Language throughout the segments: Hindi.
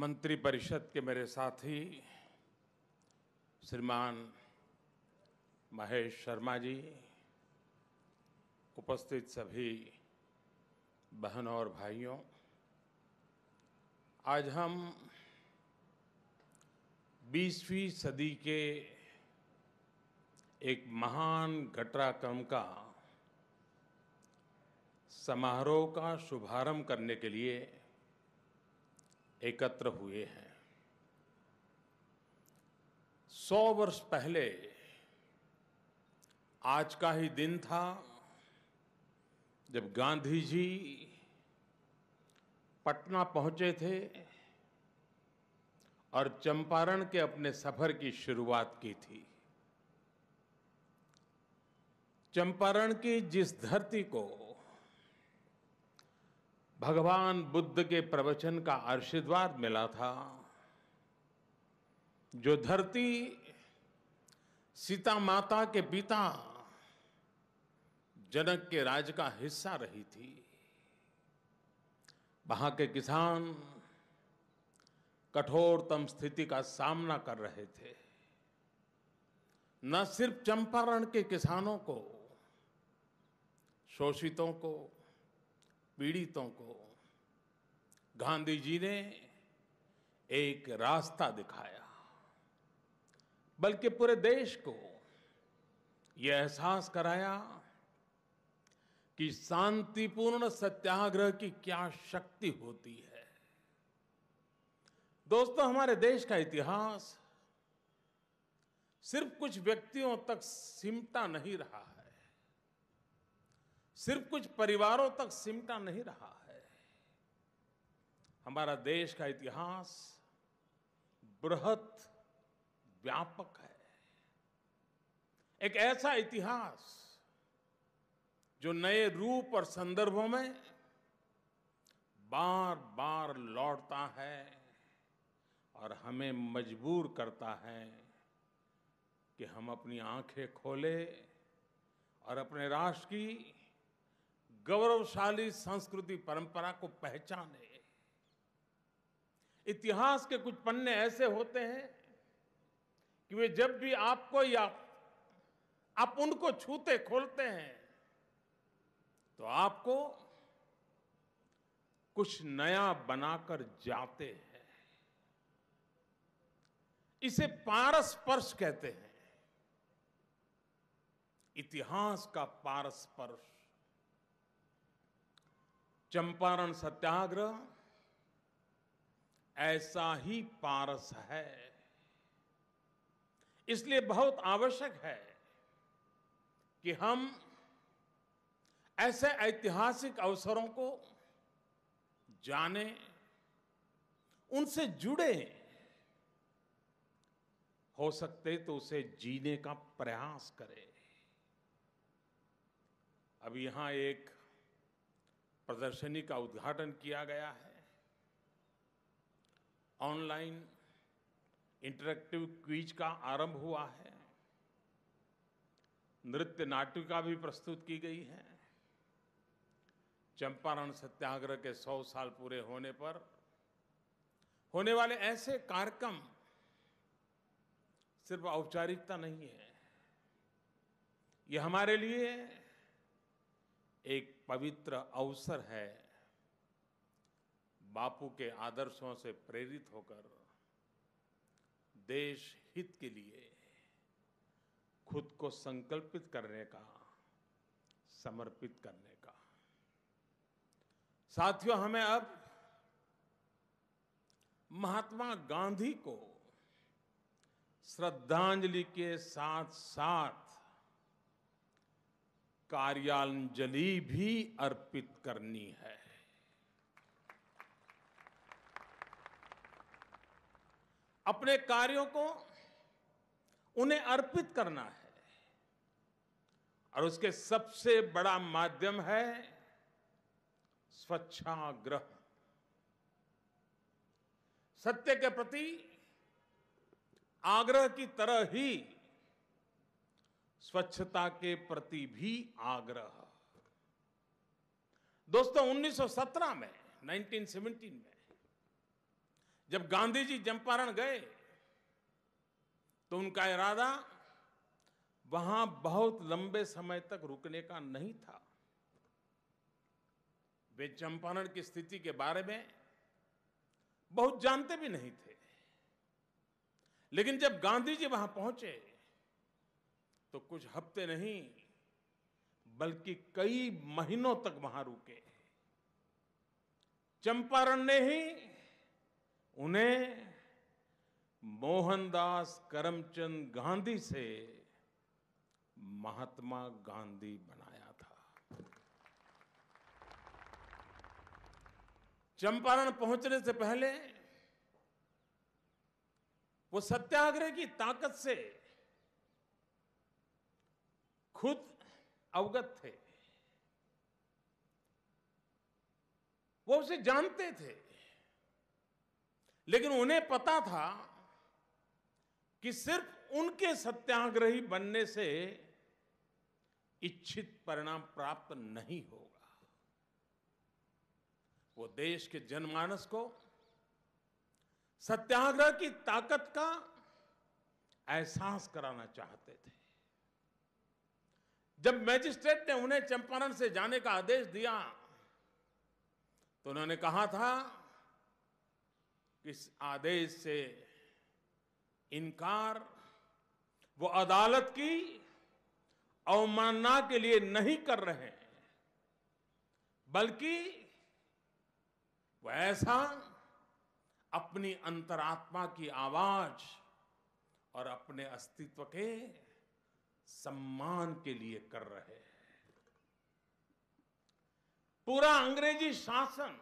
मंत्रिपरिषद के मेरे साथी श्रीमान महेश शर्मा जी, उपस्थित सभी बहनों और भाइयों, आज हम 20वीं सदी के एक महान घटनाक्रम का समारोह का शुभारंभ करने के लिए एकत्र हुए हैं। 100 वर्ष पहले आज का ही दिन था जब गांधी जी पटना पहुंचे थे और चंपारण के अपने सफर की शुरुआत की थी। चंपारण की जिस धरती को भगवान बुद्ध के प्रवचन का आशीर्वाद मिला था, जो धरती सीता माता के पिता जनक के राज का हिस्सा रही थी, वहां के किसान कठोरतम स्थिति का सामना कर रहे थे। न सिर्फ चंपारण के किसानों को, शोषितों को, पीड़ितों को गांधी जी ने एक रास्ता दिखाया, बल्कि पूरे देश को यह एहसास कराया कि शांतिपूर्ण सत्याग्रह की क्या शक्ति होती है। दोस्तों, हमारे देश का इतिहास सिर्फ कुछ व्यक्तियों तक सिमटा नहीं रहा है, सिर्फ कुछ परिवारों तक सिमटा नहीं रहा है। हमारा देश का इतिहास बृहत, व्यापक है। एक ऐसा इतिहास जो नए रूप और संदर्भों में बार बार लौटता है और हमें मजबूर करता है कि हम अपनी आंखें खोलें और अपने राष्ट्र की गौरवशाली संस्कृति परंपरा को पहचाने। इतिहास के कुछ पन्ने ऐसे होते हैं कि वे जब भी आपको या आप उनको छूते खोलते हैं तो आपको कुछ नया बनाकर जाते हैं। इसे पारस्पर्श कहते हैं, इतिहास का पारस्पर्श। चंपारण सत्याग्रह ऐसा ही पारस है। इसलिए बहुत आवश्यक है कि हम ऐसे ऐतिहासिक अवसरों को जानें, उनसे जुड़े, हो सकते तो उसे जीने का प्रयास करें। अब यहां एक प्रदर्शनी का उद्घाटन किया गया है। ऑनलाइन इंटरैक्टिव क्विज का आरंभ हुआ है। नृत्य नाटिका भी प्रस्तुत की गई है। चंपारण सत्याग्रह के 100 साल पूरे होने पर होने वाले ऐसे कार्यक्रम सिर्फ औपचारिकता नहीं है, यह हमारे लिए एक पवित्र अवसर है बापू के आदर्शों से प्रेरित होकर देश हित के लिए खुद को संकल्पित करने का, समर्पित करने का। साथियों, हमें अब महात्मा गांधी को श्रद्धांजलि के साथ साथ कार्यांजलि भी अर्पित करनी है। अपने कार्यों को उन्हें अर्पित करना है और उसके सबसे बड़ा माध्यम है स्वच्छाग्रह। सत्य के प्रति आग्रह की तरह ही स्वच्छता के प्रति भी आग्रह। दोस्तों, 1917 में 1917 में जब गांधी जी चंपारण गए तो उनका इरादा वहां बहुत लंबे समय तक रुकने का नहीं था। वे चंपारण की स्थिति के बारे में बहुत जानते भी नहीं थे। लेकिन जब गांधी जी वहां पहुंचे तो कुछ हफ्ते नहीं बल्कि कई महीनों तक वहां रुके। चंपारण ने ही उन्हें मोहनदास करमचंद गांधी से महात्मा गांधी बनाया था। चंपारण पहुंचने से पहले वो सत्याग्रह की ताकत से खुद अवगत थे, वो उसे जानते थे, लेकिन उन्हें पता था कि सिर्फ उनके सत्याग्रही बनने से इच्छित परिणाम प्राप्त नहीं होगा। वो देश के जनमानस को सत्याग्रह की ताकत का एहसास कराना चाहते थे। जब मैजिस्ट्रेट ने उन्हें चंपारण से जाने का आदेश दिया तो उन्होंने कहा था कि इस आदेश से इनकार वो अदालत की अवमानना के लिए नहीं कर रहे हैं, बल्कि वो ऐसा अपनी अंतरात्मा की आवाज और अपने अस्तित्व के सम्मान के लिए कर रहे हैं। पूरा अंग्रेजी शासन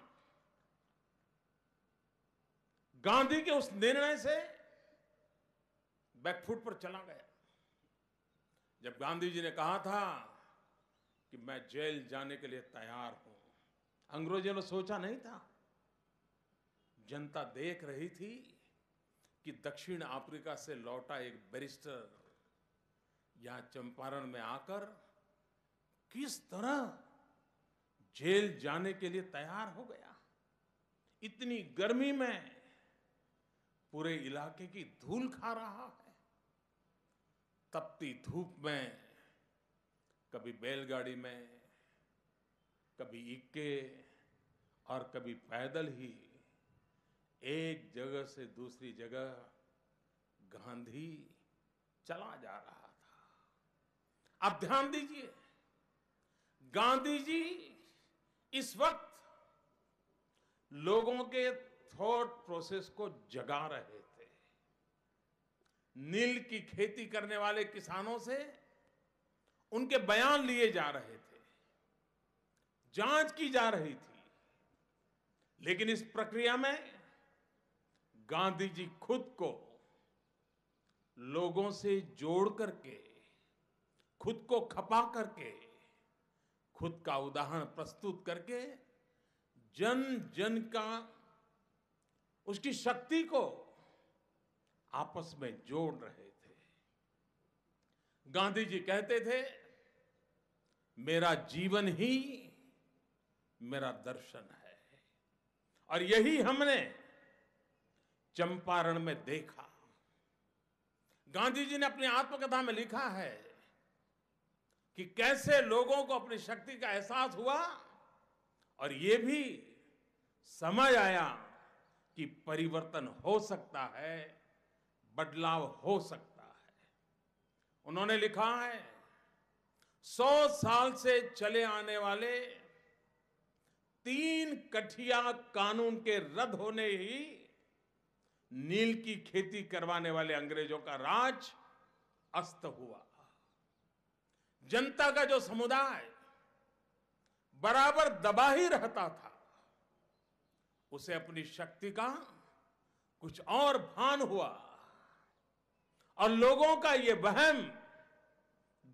गांधी के उस निर्णय से बैकफुट पर चला गया। जब गांधी जी ने कहा था कि मैं जेल जाने के लिए तैयार हूं, अंग्रेजों ने सोचा नहीं था, जनता देख रही थी कि दक्षिण अफ्रीका से लौटा एक बैरिस्टर यहां चंपारण में आकर किस तरह जेल जाने के लिए तैयार हो गया। इतनी गर्मी में पूरे इलाके की धूल खा रहा है। तपती धूप में कभी बैलगाड़ी में, कभी इक्के और कभी पैदल ही एक जगह से दूसरी जगह गांधी चला जा रहा था। अब ध्यान दीजिए, गांधी जी इस वक्त लोगों के थॉट प्रोसेस को जगा रहे थे। नील की खेती करने वाले किसानों से उनके बयान लिए जा रहे थे, जांच की जा रही थी। लेकिन इस प्रक्रिया में गांधी जी खुद को लोगों से जोड़ करके, खुद को खपा करके, खुद का उदाहरण प्रस्तुत करके जन जन का उसकी शक्ति को आपस में जोड़ रहे थे। गांधी जी कहते थे, मेरा जीवन ही मेरा दर्शन है। और यही हमने चंपारण में देखा। गांधी जी ने अपनी आत्मकथा में लिखा है कि कैसे लोगों को अपनी शक्ति का एहसास हुआ और ये भी समझ आया कि परिवर्तन हो सकता है, बदलाव हो सकता है। उन्होंने लिखा है, 100 साल से चले आने वाले 3 कठिया कानून के रद्द होने ही नील की खेती करवाने वाले अंग्रेजों का राज अस्त हुआ। जनता का जो समुदाय बराबर दबा ही रहता था, उसे अपनी शक्ति का कुछ और भान हुआ और लोगों का ये वहम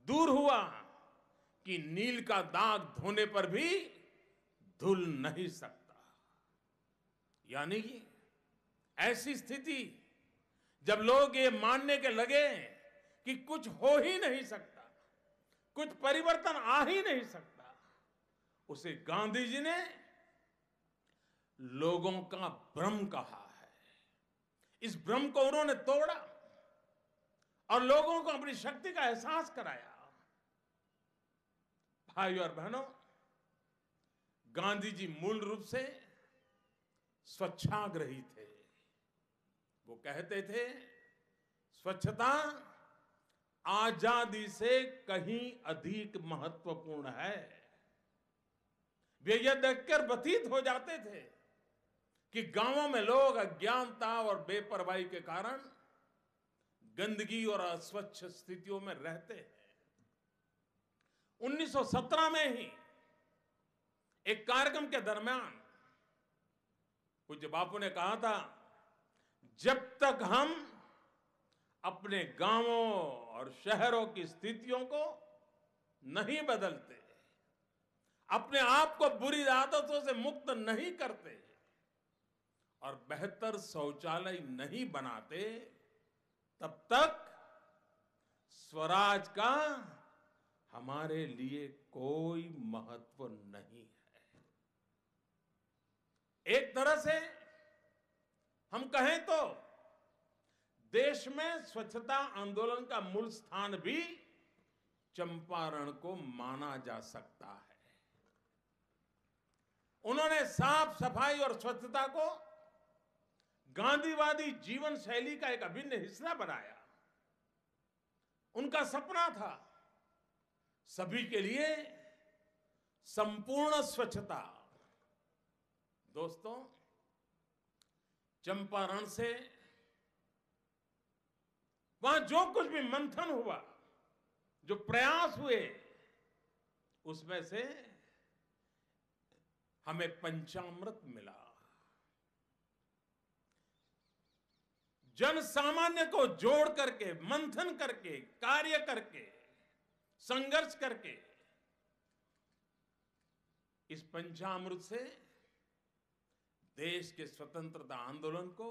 दूर हुआ कि नील का दाग धोने पर भी धुल नहीं सकता। यानी कि ऐसी स्थिति जब लोग ये मानने के लगे कि कुछ हो ही नहीं सकता, कुछ परिवर्तन आ ही नहीं सकता, उसे गांधी जी ने लोगों का भ्रम कहा है। इस भ्रम को उन्होंने तोड़ा और लोगों को अपनी शक्ति का एहसास कराया। भाइयों और बहनों, गांधी जी मूल रूप से स्वच्छाग्रही थे। वो कहते थे, स्वच्छता आजादी से कहीं अधिक महत्वपूर्ण है। वे यह देखकर व्यथित हो जाते थे कि गांवों में लोग अज्ञानता और बेपरवाही के कारण गंदगी और अस्वच्छ स्थितियों में रहते हैं। 1917 में ही एक कार्यक्रम के दरमियान पूज्य बापू ने कहा था, जब तक हम अपने गांवों और शहरों की स्थितियों को नहीं बदलते, अपने आप को बुरी आदतों से मुक्त नहीं करते और बेहतर शौचालय नहीं बनाते, तब तक स्वराज का हमारे लिए कोई महत्व नहीं है। एक तरह से हम कहें तो देश में स्वच्छता आंदोलन का मूल स्थान भी चंपारण को माना जा सकता है। उन्होंने साफ सफाई और स्वच्छता को गांधीवादी जीवन शैली का एक अभिन्न हिस्सा बनाया। उनका सपना था सभी के लिए संपूर्ण स्वच्छता। दोस्तों, चंपारण से वहां जो कुछ भी मंथन हुआ, जो प्रयास हुए, उसमें से हमें पंचामृत मिला। जन सामान्य को जोड़ करके, मंथन करके, कार्य करके, संघर्ष करके इस पंचामृत से देश के स्वतंत्रता आंदोलन को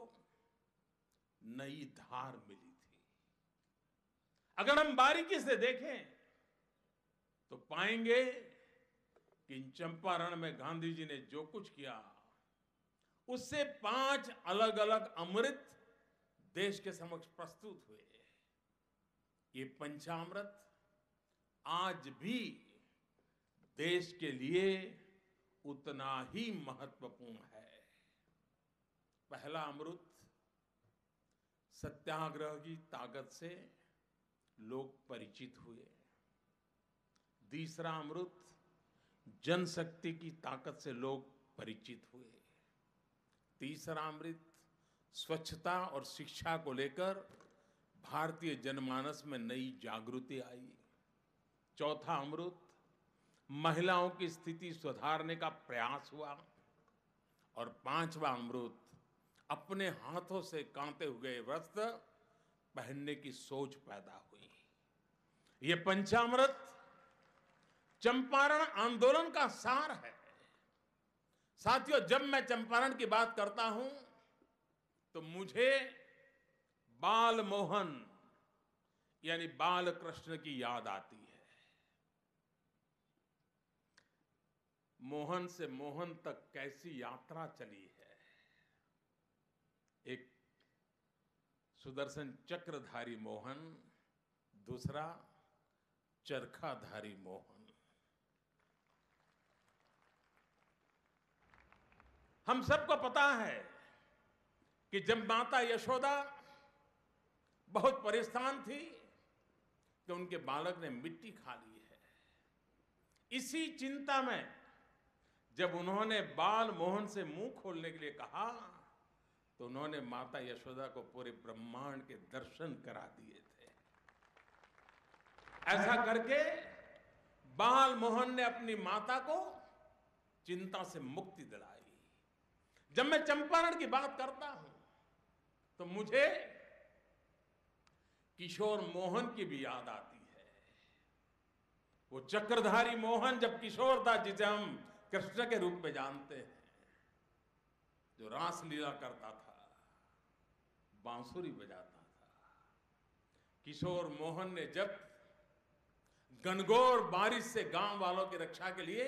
नई धार मिली थी। अगर हम बारीकी से देखें तो पाएंगे कि इन चंपारण में गांधी जी ने जो कुछ किया, उससे 5 अलग अलग अमृत देश के समक्ष प्रस्तुत हुए। ये पंचामृत आज भी देश के लिए उतना ही महत्वपूर्ण है। पहला अमृत सत्याग्रह की ताकत से लोग परिचित हुए। दूसरा अमृत जनशक्ति की ताकत से लोग परिचित हुए। तीसरा अमृत स्वच्छता और शिक्षा को लेकर भारतीय जनमानस में नई जागृति आई। चौथा अमृत महिलाओं की स्थिति सुधारने का प्रयास हुआ। और 5वां अमृत अपने हाथों से कांते हुए वस्त्र पहनने की सोच पैदा हुई। ये पंचामृत चंपारण आंदोलन का सार है। साथियों, जब मैं चंपारण की बात करता हूं तो मुझे बाल मोहन यानी बाल कृष्ण की याद आती है। मोहन से मोहन तक कैसी यात्रा चली है। एक सुदर्शन चक्रधारी मोहन, दूसरा चरखाधारी मोहन। हम सबको पता है कि जब माता यशोदा बहुत परेशान थी कि उनके बालक ने मिट्टी खा ली है, इसी चिंता में जब उन्होंने बाल मोहन से मुंह खोलने के लिए कहा तो उन्होंने माता यशोदा को पूरे ब्रह्मांड के दर्शन करा दिए थे। ऐसा करके बाल मोहन ने अपनी माता को चिंता से मुक्ति दिलाई। जब मैं चंपारण की बात करता हूं तो मुझे किशोर मोहन की भी याद आती है। वो चक्रधारी मोहन जब किशोर था, जिसे हम कृष्ण के रूप में जानते हैं, जो रास लीला करता था, बांसुरी बजाता था। किशोर मोहन ने जब घनघोर बारिश से गांव वालों की रक्षा के लिए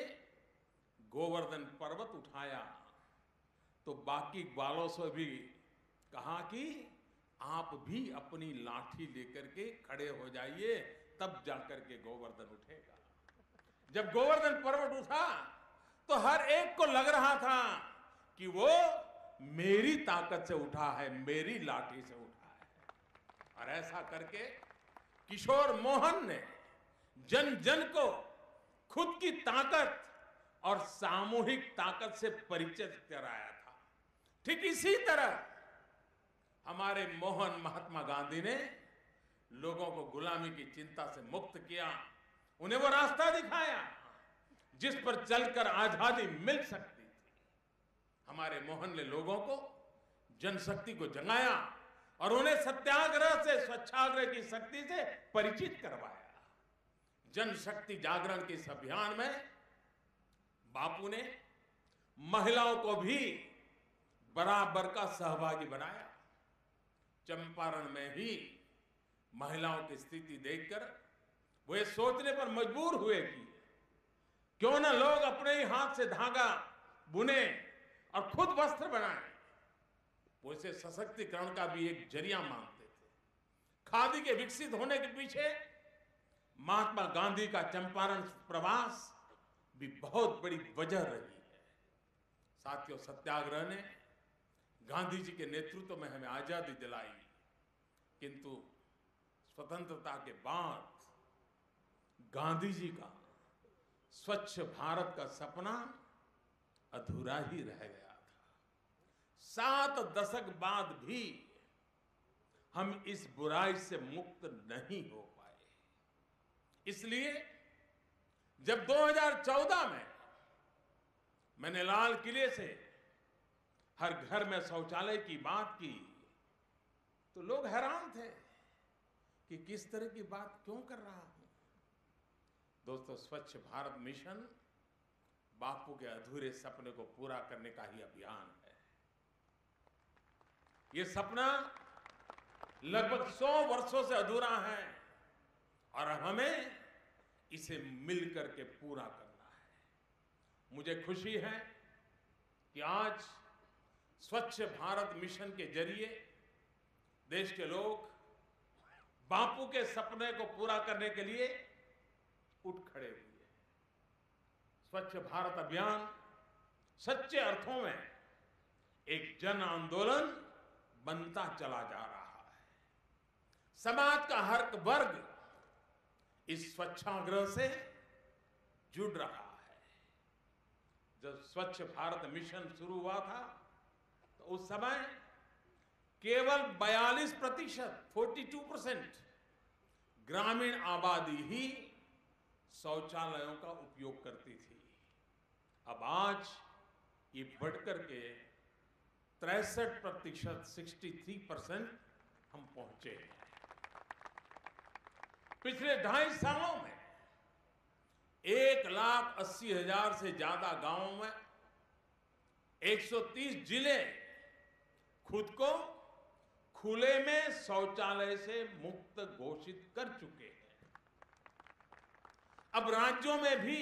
गोवर्धन पर्वत उठाया तो बाकी वालों से भी कहा कि आप भी अपनी लाठी लेकर के खड़े हो जाइए, तब जाकर के गोवर्धन उठेगा। जब गोवर्धन पर्वत उठा तो हर एक को लग रहा था कि वो मेरी ताकत से उठा है, मेरी लाठी से उठा है। और ऐसा करके किशोर मोहन ने जन जन को खुद की ताकत और सामूहिक ताकत से परिचित कराया था। ठीक इसी तरह हमारे मोहन महात्मा गांधी ने लोगों को गुलामी की चिंता से मुक्त किया, उन्हें वो रास्ता दिखाया जिस पर चलकर आजादी मिल सकती थी। हमारे मोहन ने लोगों को जनशक्ति को जगाया और उन्हें सत्याग्रह से, स्वच्छाग्रह की शक्ति से परिचित करवाया। जनशक्ति जागरण के इस अभियान में बापू ने महिलाओं को भी बराबर का सहभागी बनाया। चंपारण में ही महिलाओं की स्थिति देखकर वो ये सोचने पर मजबूर हुए कि क्यों न लोग अपने ही हाथ से धागा बुने और खुद वस्त्र बनाएं। वो इसे सशक्तिकरण का भी एक जरिया मानते थे। खादी के विकसित होने के पीछे महात्मा गांधी का चंपारण प्रवास भी बहुत बड़ी वजह रही है। साथियों, सत्याग्रह ने गांधी जी के नेतृत्व में हमें आजादी दिलाई, किंतु स्वतंत्रता के बाद गांधी जी का स्वच्छ भारत का सपना अधूरा ही रह गया था। 7 दशक बाद भी हम इस बुराई से मुक्त नहीं हो पाए। इसलिए जब 2014 में मैंने लाल किले से हर घर में शौचालय की बात की तो लोग हैरान थे कि किस तरह की बात क्यों कर रहा हूं। दोस्तों, स्वच्छ भारत मिशन बापू के अधूरे सपने को पूरा करने का ही अभियान है। ये सपना लगभग 100 वर्षों से अधूरा है और हमें इसे मिलकर के पूरा करना है। मुझे खुशी है कि आज स्वच्छ भारत मिशन के जरिए देश के लोग बापू के सपने को पूरा करने के लिए उठ खड़े हुए। स्वच्छ भारत अभियान सच्चे अर्थों में एक जन आंदोलन बनता चला जा रहा है। समाज का हर वर्ग इस स्वच्छाग्रह से जुड़ रहा है। जब स्वच्छ भारत मिशन शुरू हुआ था तो उस समय केवल 42%, 42% ग्रामीण आबादी ही शौचालयों का उपयोग करती थी। अब आज ये बढ़कर के 63%, 63% हम पहुंचे हैं। पिछले 2.5 सालों में 1,80,000 से ज्यादा गांवों में 130 जिले खुद को खुले में शौचालय से मुक्त घोषित कर चुके हैं। अब राज्यों में भी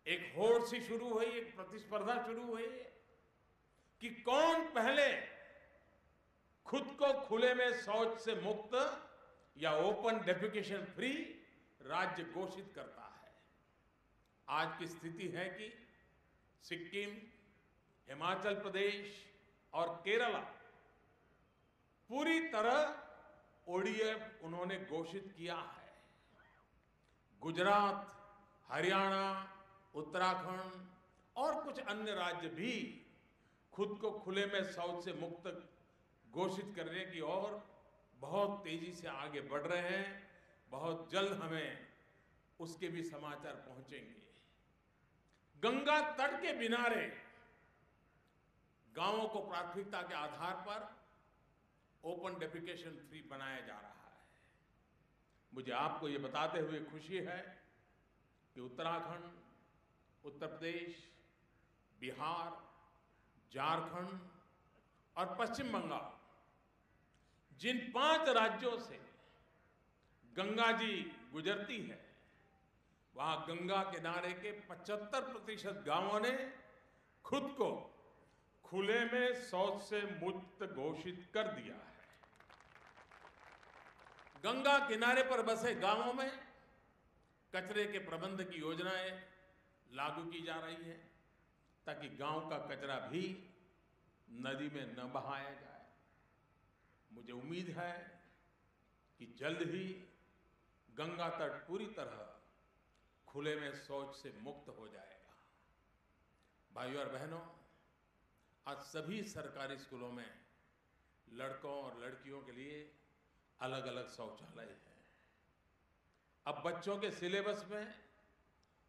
एक होड़ सी शुरू हुई, एक प्रतिस्पर्धा शुरू हुई कि कौन पहले खुद को खुले में शौच से मुक्त या ओपन डेफिकेशन फ्री राज्य घोषित करता है। आज की स्थिति है कि सिक्किम, हिमाचल प्रदेश और केरला पूरी तरह ओडीएफ उन्होंने घोषित किया है। गुजरात, हरियाणा, उत्तराखंड और कुछ अन्य राज्य भी खुद को खुले में शौच से मुक्त घोषित करने की ओर बहुत तेजी से आगे बढ़ रहे हैं। बहुत जल्द हमें उसके भी समाचार पहुंचेंगे। गंगा तट के किनारे गांवों को प्राथमिकता के आधार पर ओपन डेफिकेशन फ्री बनाया जा रहा है। मुझे आपको ये बताते हुए खुशी है कि उत्तराखंड, उत्तर प्रदेश, बिहार, झारखंड और पश्चिम बंगाल, जिन 5 राज्यों से गंगा जी गुजरती है, वहां गंगा किनारे के 75% गांवों ने खुद को खुले में शौच से मुक्त घोषित कर दिया है। गंगा किनारे पर बसे गांवों में कचरे के प्रबंध की योजनाएं लागू की जा रही हैं ताकि गांव का कचरा भी नदी में न बहाया जाए। मुझे उम्मीद है कि जल्द ही गंगा तट पूरी तरह खुले में शौच से मुक्त हो जाएगा। भाइयों और बहनों, आज सभी सरकारी स्कूलों में लड़कों और लड़कियों के लिए अलग अलग शौचालय हैं। अब बच्चों के सिलेबस में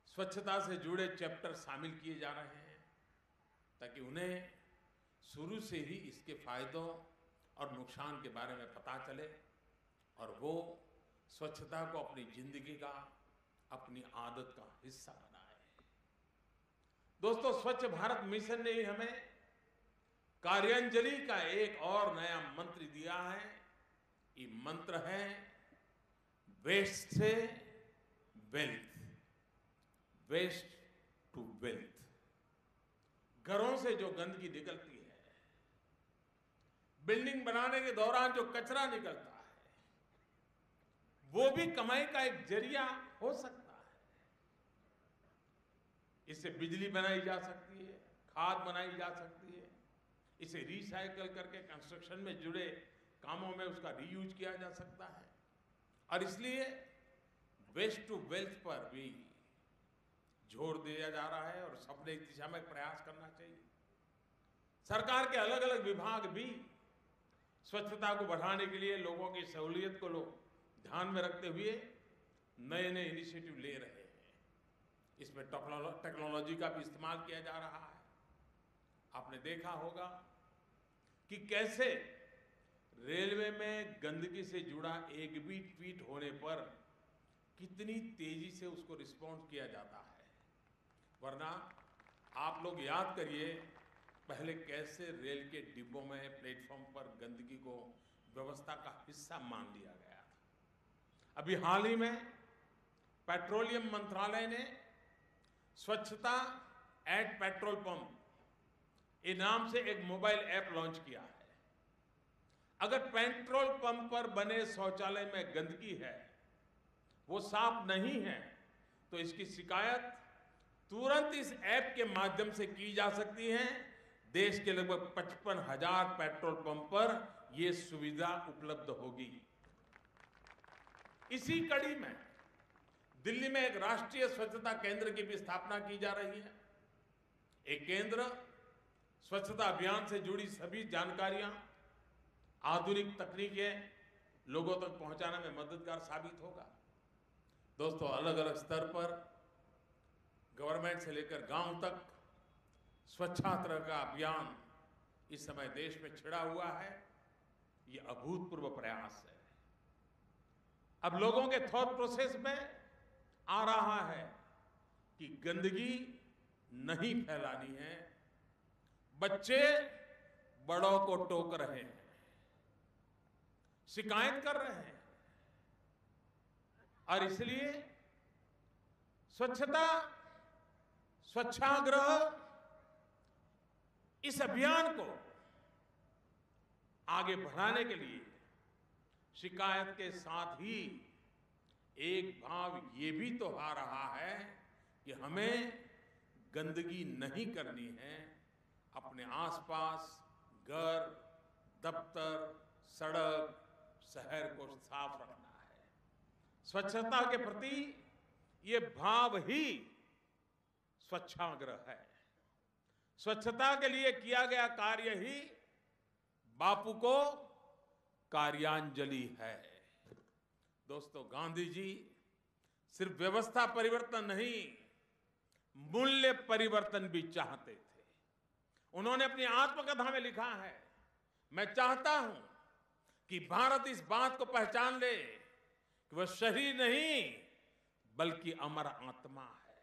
स्वच्छता से जुड़े चैप्टर शामिल किए जा रहे हैं ताकि उन्हें शुरू से ही इसके फायदों और नुकसान के बारे में पता चले और वो स्वच्छता को अपनी जिंदगी का, अपनी आदत का हिस्सा बनाए। दोस्तों, स्वच्छ भारत मिशन ने ही हमें कार्यांजलि का एक और नया मंत्र दिया है। ये मंत्र है वेस्ट से वेल्थ, वेस्ट टू वेल्थ। घरों से जो गंदगी निकलती है, बिल्डिंग बनाने के दौरान जो कचरा निकलता है, वो भी कमाई का एक जरिया हो सकता है। इससे बिजली बनाई जा सकती है, खाद बनाई जा सकती है, इसे रिसाइकल करके कंस्ट्रक्शन में जुड़े कामों में उसका रीयूज किया जा सकता है। और इसलिए वेस्ट टू वेल्थ पर भी जोर दिया जा रहा है और सबने इस दिशा में प्रयास करना चाहिए। सरकार के अलग अलग विभाग भी स्वच्छता को बढ़ाने के लिए लोगों की सहूलियत को ध्यान में रखते हुए नए नए इनिशिएटिव ले रहे हैं। इसमें टेक्नोलॉजी का भी इस्तेमाल किया जा रहा है। आपने देखा होगा कि कैसे रेलवे में गंदगी से जुड़ा एक भी ट्वीट होने पर कितनी तेजी से उसको रिस्पॉन्ड किया जाता है। वरना आप लोग याद करिए, पहले कैसे रेल के डिब्बों में, प्लेटफॉर्म पर गंदगी को व्यवस्था का हिस्सा मान लिया गया था। अभी हाल ही में पेट्रोलियम मंत्रालय ने स्वच्छता एट पेट्रोल पंप के नाम से एक मोबाइल ऐप लॉन्च किया है। अगर पेट्रोल पंप पर बने शौचालय में गंदगी है, वो साफ नहीं है, तो इसकी शिकायत तुरंत इस ऐप के माध्यम से की जा सकती है। देश के लगभग 55,000 पेट्रोल पंप पर यह सुविधा उपलब्ध होगी। इसी कड़ी में दिल्ली में एक राष्ट्रीय स्वच्छता केंद्र की भी स्थापना की जा रही है। एक केंद्र स्वच्छता अभियान से जुड़ी सभी जानकारियां, आधुनिक तकनीकें लोगों तक पहुंचाने में मददगार साबित होगा। दोस्तों, अलग अलग स्तर पर गवर्नमेंट से लेकर गांव तक स्वच्छात्र का अभियान इस समय देश में छिड़ा हुआ है। ये अभूतपूर्व प्रयास है। अब लोगों के थॉट प्रोसेस में आ रहा है कि गंदगी नहीं फैलानी है। बच्चे बड़ों को टोक रहे हैं, शिकायत कर रहे हैं, और इसलिए स्वच्छता स्वच्छाग्रह इस अभियान को आगे बढ़ाने के लिए शिकायत के साथ ही एक भाव ये भी तो आ रहा है कि हमें गंदगी नहीं करनी है। अपने आसपास घर, दफ्तर, सड़क, शहर को साफ रखना है। स्वच्छता के प्रति ये भाव ही स्वच्छाग्रह है। स्वच्छता के लिए किया गया कार्य ही बापू को कार्यांजलि है। दोस्तों, गांधी जी सिर्फ व्यवस्था परिवर्तन नहीं, मूल्य परिवर्तन भी चाहते थे। उन्होंने अपनी आत्मकथा में लिखा है, मैं चाहता हूं कि भारत इस बात को पहचान ले कि वह शरीर नहीं बल्कि अमर आत्मा है,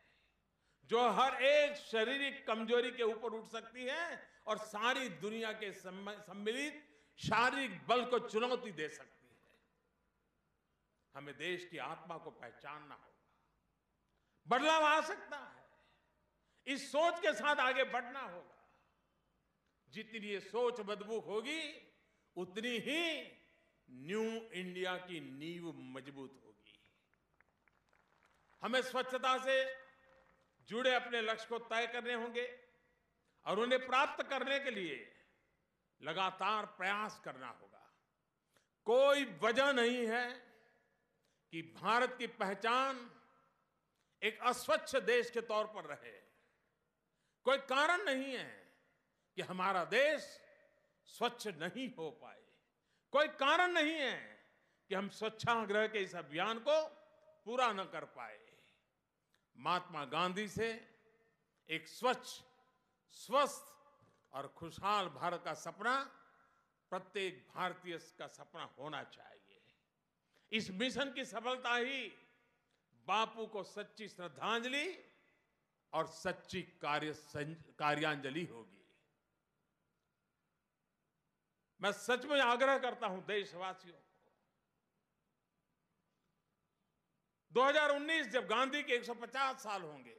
जो हर एक शारीरिक कमजोरी के ऊपर उठ सकती है और सारी दुनिया के सम्मिलित शारीरिक बल को चुनौती दे सकती है। हमें देश की आत्मा को पहचानना होगा। बदलाव आ सकता है, इस सोच के साथ आगे बढ़ना होगा। जितनी ये सोच मजबूत होगी, उतनी ही न्यू इंडिया की नींव मजबूत होगी। हमें स्वच्छता से जुड़े अपने लक्ष्य को तय करने होंगे और उन्हें प्राप्त करने के लिए लगातार प्रयास करना होगा। कोई वजह नहीं है कि भारत की पहचान एक अस्वच्छ देश के तौर पर रहे। कोई कारण नहीं है कि हमारा देश स्वच्छ नहीं हो पाए। कोई कारण नहीं है कि हम स्वच्छाग्रह के इस अभियान को पूरा न कर पाए। महात्मा गांधी से एक स्वच्छ, स्वस्थ और खुशहाल भारत का सपना प्रत्येक भारतीय का सपना होना चाहिए। इस मिशन की सफलता ही बापू को सच्ची श्रद्धांजलि और सच्ची कार्यांजलि होगी। मैं सच में आग्रह करता हूं देशवासियों को, 2019 जब गांधी के 150 साल होंगे,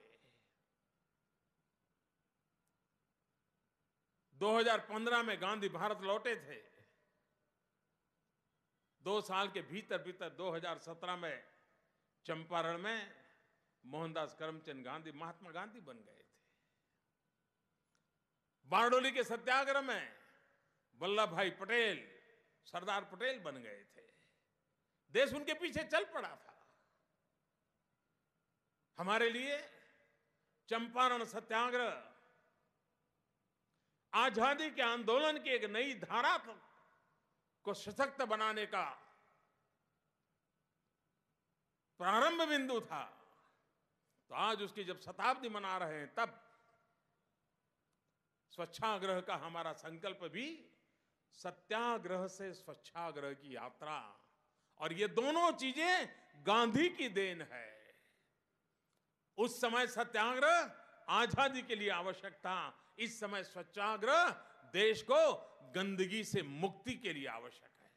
2015 में गांधी भारत लौटे थे, 2 साल के भीतर भीतर 2017 में चंपारण में मोहनदास करमचंद गांधी महात्मा गांधी बन गए थे। बारडोली के सत्याग्रह में वल्लभ भाई पटेल सरदार पटेल बन गए थे। देश उनके पीछे चल पड़ा था। हमारे लिए चंपारण सत्याग्रह आजादी के आंदोलन की एक नई धारा को सशक्त बनाने का प्रारंभ बिंदु था। तो आज उसकी जब शताब्दी मना रहे हैं, तब स्वच्छाग्रह का हमारा संकल्प भी सत्याग्रह से स्वच्छाग्रह की यात्रा, और ये दोनों चीजें गांधी की देन है। उस समय सत्याग्रह आजादी के लिए आवश्यक था, इस समय स्वच्छाग्रह देश को गंदगी से मुक्ति के लिए आवश्यक है।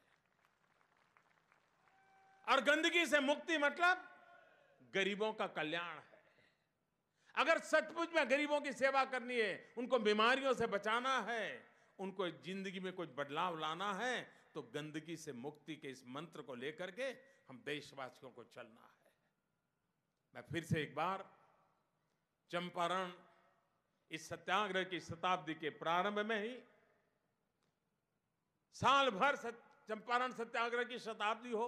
और गंदगी से मुक्ति मतलब गरीबों का कल्याण है। अगर सचमुच में गरीबों की सेवा करनी है, उनको बीमारियों से बचाना है, उनको जिंदगी में कुछ बदलाव लाना है, तो गंदगी से मुक्ति के इस मंत्र को लेकर के हम देशवासियों को चलना है। मैं फिर से एक बार चंपारण इस सत्याग्रह की शताब्दी के प्रारंभ में ही, साल भर चंपारण सत्याग्रह की शताब्दी हो,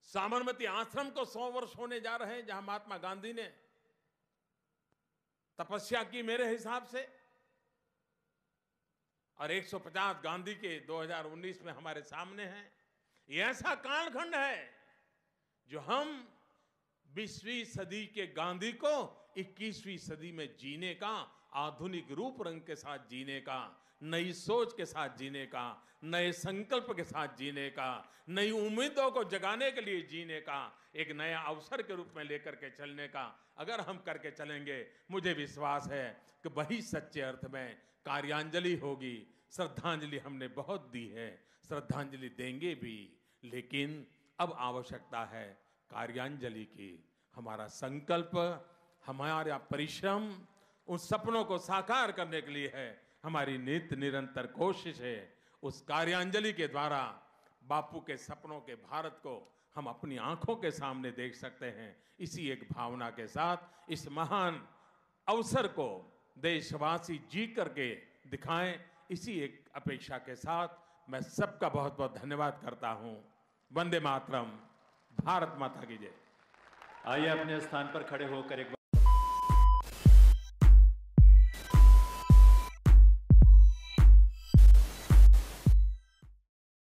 साबरमती आश्रम को 100 वर्ष होने जा रहे हैं, जहां महात्मा गांधी ने तपस्या की मेरे हिसाब से, और 150 गांधी के 2019 में हमारे सामने हैं। ये ऐसा कालखंड है जो हम 20वीं सदी के गांधी को 21वीं सदी में जीने का, आधुनिक रूप रंग के साथ जीने का, नई सोच के साथ जीने का, नए संकल्प के साथ जीने का, नई उम्मीदों को जगाने के लिए जीने का, एक नया अवसर के रूप में लेकर के चलने का अगर हम करके चलेंगे, मुझे विश्वास है कि वही सच्चे अर्थ में कार्यांजलि होगी। श्रद्धांजलि हमने बहुत दी है, श्रद्धांजलि देंगे भी, लेकिन अब आवश्यकता है कार्यांजलि की। हमारा संकल्प, हमारा परिश्रम उन सपनों को साकार करने के लिए है। हमारी नित्य निरंतर कोशिश है उस कार्यांजलि के द्वारा बापू के सपनों के भारत को हम अपनी आंखों के सामने देख सकते हैं। इसी एक भावना के साथ इस महान अवसर को देशवासी जी करके दिखाएं, इसी एक अपेक्षा के साथ मैं सबका बहुत बहुत धन्यवाद करता हूं। वंदे मातरम, भारत माता की जय। आइए अपने स्थान पर खड़े होकर एक